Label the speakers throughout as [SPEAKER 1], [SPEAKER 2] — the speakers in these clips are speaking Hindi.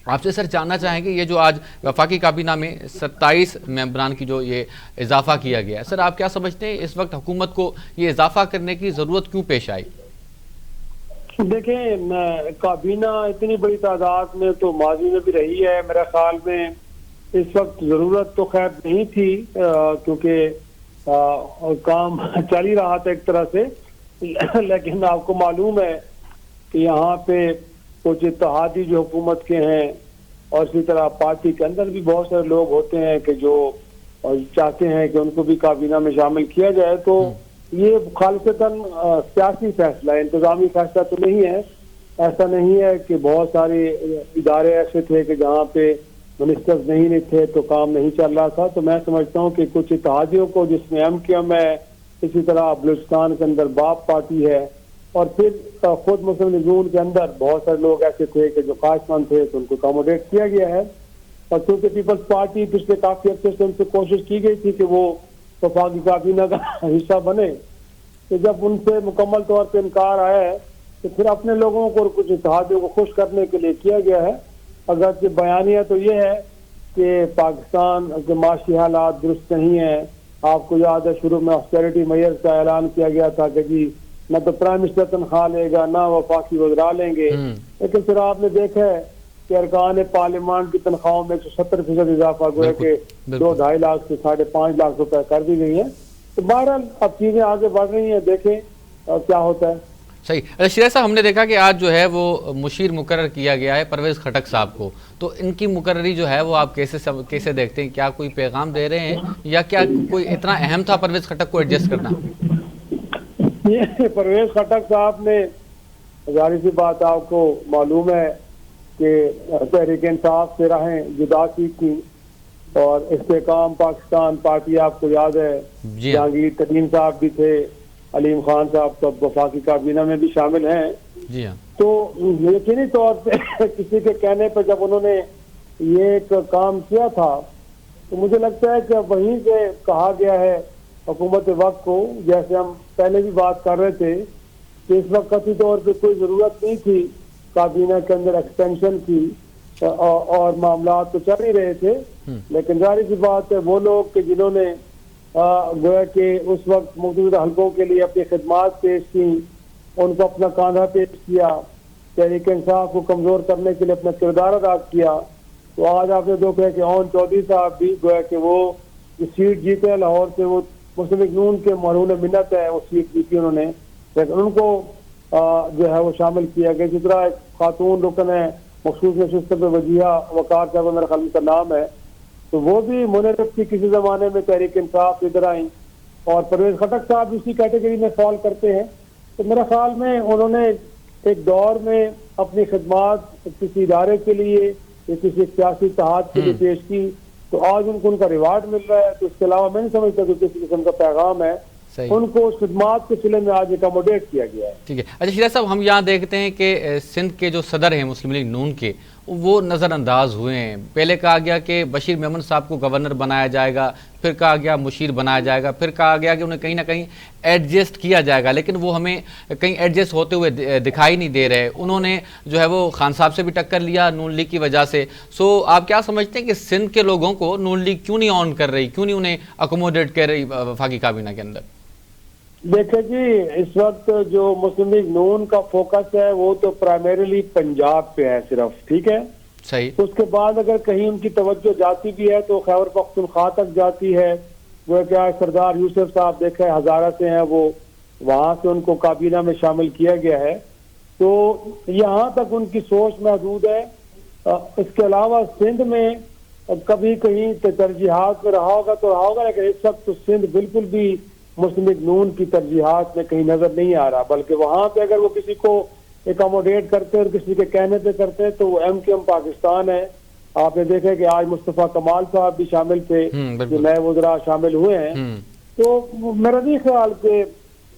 [SPEAKER 1] आपसे सर जानना चाहेंगे, ये जो आज वफाकी काबीना में 27 मेंबरान की जो ये इजाफा किया गया है, सर आप क्या समझते हैं इस वक्त हुकूमत को ये इजाफा करने की जरूरत क्यों पेश आई?
[SPEAKER 2] देखें, काबीना इतनी बड़ी तादाद में तो माजी में भी रही है। मेरे ख्याल में इस वक्त जरूरत तो खैर नहीं थी, क्योंकि काम चल ही रहा था एक तरह से। लेकिन आपको मालूम है कि यहाँ पे कुछ इत्तेहादी जो हुकूमत के हैं और इसी तरह पार्टी के अंदर भी बहुत सारे लोग होते हैं कि जो चाहते हैं कि उनको भी काबीना में शामिल किया जाए। तो ये खालिसतन सियासी फैसला है, इंतजामी फैसला तो नहीं है। ऐसा नहीं है कि बहुत सारे इदारे ऐसे थे कि जहाँ पे मिनिस्टर्स नहीं थे तो काम नहीं चल रहा था। तो मैं समझता हूँ कि कुछ इत्तेहादियों को, जिसमें MQM है, इसी तरह बलूचिस्तान के अंदर बाप पार्टी है, और फिर खुद मुस्लिम लीग नून के अंदर बहुत सारे लोग ऐसे थे कि जो ख्वाहिशमंद थे, तो उनको अकोमोडेट किया गया है। और क्योंकि पीपल्स पार्टी पिछले काफी अच्छे से उनसे कोशिश की गई थी कि वो वफाकी काबीना का हिस्सा बने, तो जब उनसे मुकम्मल तौर पर इनकार आया है तो फिर अपने लोगों को और कुछ इत्तेहादियों को खुश करने के लिए किया गया है। अगर बयानिया तो ये है कि पाकिस्तान के माशी हालात दुरुस्त नहीं है। आपको याद है शुरू में ऑस्टेरिटी मेयर्स का ऐलान किया गया था कि जी न तो प्राइम मिनिस्टर तनख्वाह लेगा, ना वफाकी वज़रा लेंगे। लेकिन फिर आपने देखा है कि अरकान पार्लियामान की तनख्वाहों में 70% इजाफा गोया के 2-2.5 लाख से 5.5 लाख रुपए कर दी गई है। तो बहरहाल अब चीजें आगे बढ़ रही हैं, देखें क्या होता है।
[SPEAKER 1] सही। अच्छा शिरा साहब, हमने देखा कि आज जो है वो मुशीर मुकर्रर किया गया है परवेज खटक साहब को, तो इनकी मुकर्ररी जो है वो आप कैसे देखते हैं? क्या कोई पैगाम दे रहे हैं या क्या कोई इतना अहम था परवेज खटक को एडजस्ट करना?
[SPEAKER 2] ये परवेज खटक साहब ने, जाहिर सी बात आपको मालूम है कि तहरीक इंसाफ से राहें जुदा की थी और इस्तेकाम पाकिस्तान पार्टी, आपको याद है जहांगीर तरीन साहब भी थे, अलीम खान साहब तो वफाकी काबीना में भी शामिल हैं।
[SPEAKER 1] जी हाँ।
[SPEAKER 2] तो यकीनी तौर पे किसी के कहने पर जब उन्होंने ये एक काम किया था तो मुझे लगता है कि वहीं से कहा गया है हुकूमत वक्त को, जैसे हम पहले भी बात कर रहे थे कि इस वक्त कथित तौर पर कोई जरूरत नहीं थी काबीना के अंदर एक्सटेंशन की, और मामला तो चल ही रहे थे। लेकिन जाहिर सी बात है वो लोग कि जिन्होंने गोया के उस वक्त मौजूदा हल्कों के लिए अपनी खिदमात पेश की, उनको अपना कांधा पेश किया, तहरीक इंसाफ को कमजोर करने के लिए अपना किरदार अदा किया। तो आज आपने देखा कि ओन चौधरी साहब भी गोया कि वो सीट जीते हैं लाहौर से, वो मुस्लिम लीग नून के मरहून मिन्नत है, वो सीट जीती उन्होंने, लेकिन उनको जो है वो शामिल किया गया। जिस तरह खातून रुकन है मखसूस नशिस्त पे वजीहा वकार साहब मेरा ख्याल का नाम है, तो वो भी मुनरफ की किसी जमाने में तहरीक इंसाफ इधर आई, और परवेज खटक साहब इसी कैटेगरी में फॉल करते हैं। तो मेरे ख्याल में उन्होंने एक दौर में अपनी खिदमात किसी इदारे के लिए या किसी सियासी इत्तेहाद के लिए पेश की, तो आज उनको उनका रिवार्ड मिल रहा है। तो इसके अलावा मैं नहीं समझता कि किसी किस्म का पैगाम है, उनको खिदमात के सिले में आज अकोमोडेट किया गया है।
[SPEAKER 1] ठीक है। अच्छा शिरा साहब, हम यहाँ देखते हैं कि सिंध के जो सदर हैं मुस्लिम लीग नून के, वो नज़रअंदाज हुए हैं। पहले कहा गया कि बशीर मेमन साहब को गवर्नर बनाया जाएगा, फिर कहा गया मुशीर बनाया जाएगा, फिर कहा गया कि उन्हें कहीं ना कहीं एडजस्ट किया जाएगा, लेकिन वो हमें कहीं एडजस्ट होते हुए दिखाई नहीं दे रहे। उन्होंने जो है वो खान साहब से भी टक्कर लिया नून लीग की वजह से। सो आप क्या समझते हैं कि सिंध के लोगों को नून लीग क्यों नहीं ऑन कर रही, क्यों नहीं उन्हें अकोमोडेट कर रही वफाकी काबीना के अंदर?
[SPEAKER 2] देखिए जी, इस वक्त जो मुस्लिम लीग नून का फोकस है वो तो प्राइमरीली पंजाब पे है सिर्फ, ठीक है।
[SPEAKER 1] सही।
[SPEAKER 2] तो उसके बाद अगर कहीं उनकी तवज्जो जाती भी है तो खैबर पख्तूनख्वा तक जाती है। वो क्या सरदार यूसुफ साहब देखा है हजारा से हैं, वो वहां से उनको काबीना में शामिल किया गया है। तो यहाँ तक उनकी सोच महदूद है। इसके अलावा सिंध में कभी कहीं तरजीहात में रहा होगा तो रहा होगा, लेकिन इस वक्त तो सिंध बिल्कुल भी मुस्लिम लीग नून की तरजीहात में कहीं नजर नहीं आ रहा। बल्कि वहां पे अगर वो किसी को एकोमोडेट करते और किसी के कहने पे करते तो वो MQM पाकिस्तान है। आपने देखा कि आज मुस्तफा कमाल साहब भी शामिल थे, जो नए वज़रा शामिल हुए हैं। तो मेरा नहीं ख्याल कि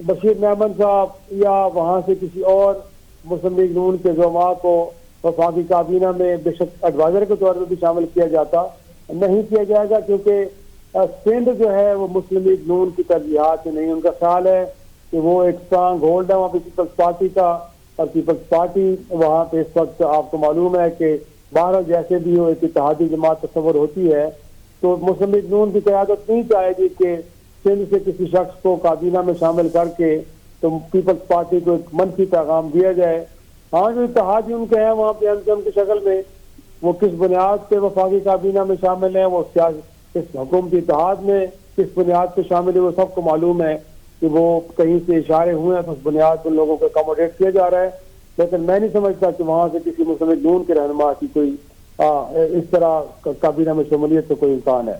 [SPEAKER 2] बशीर मेमन साहब या वहां से किसी और मुस्लिम लीग नून के ज़ुमा को वफाकी काबीना में बेशक एडवाइजर के तौर पर भी शामिल किया जाता, नहीं किया जाएगा, क्योंकि सिंध जो है वो मुस्लिम लीग नून की तरजीहात नहीं। उनका ख्याल है कि वो एक स्ट्रांग होल्ड है वहाँ पे पीपल्स पार्टी का, और पीपल्स पार्टी वहाँ पे इस वक्त आपको मालूम है कि बहरहाल जैसे भी हो एक इत्तेहादी जमात तस्वर होती है, तो मुस्लिम लीग नून की क़यादत नहीं चाहेगी कि सिंध से किसी शख्स को काबीना में शामिल करके तो पीपल्स पार्टी को एक मनफी पैगाम दिया जाए। हाँ, जो इत्तेहादी उनके हैं वहाँ पे एमकेएम की शक्ल में, वो किस बुनियाद पे वफाकी काबीना में शामिल है, वो क्या इस हुकूमती इत्तेहाद में किस बुनियाद पे शामिल है, वो सबको मालूम है कि वो कहीं से इशारे हुए हैं तो उस बुनियाद पर लोगों को अकोमोडेट किया जा रहा है। लेकिन मैं नहीं समझता कि वहाँ से किसी मुस्लिम लीग नून के रहनुमा की कोई इस तरह काबीना में शमूलियत का कोई इम्कान है।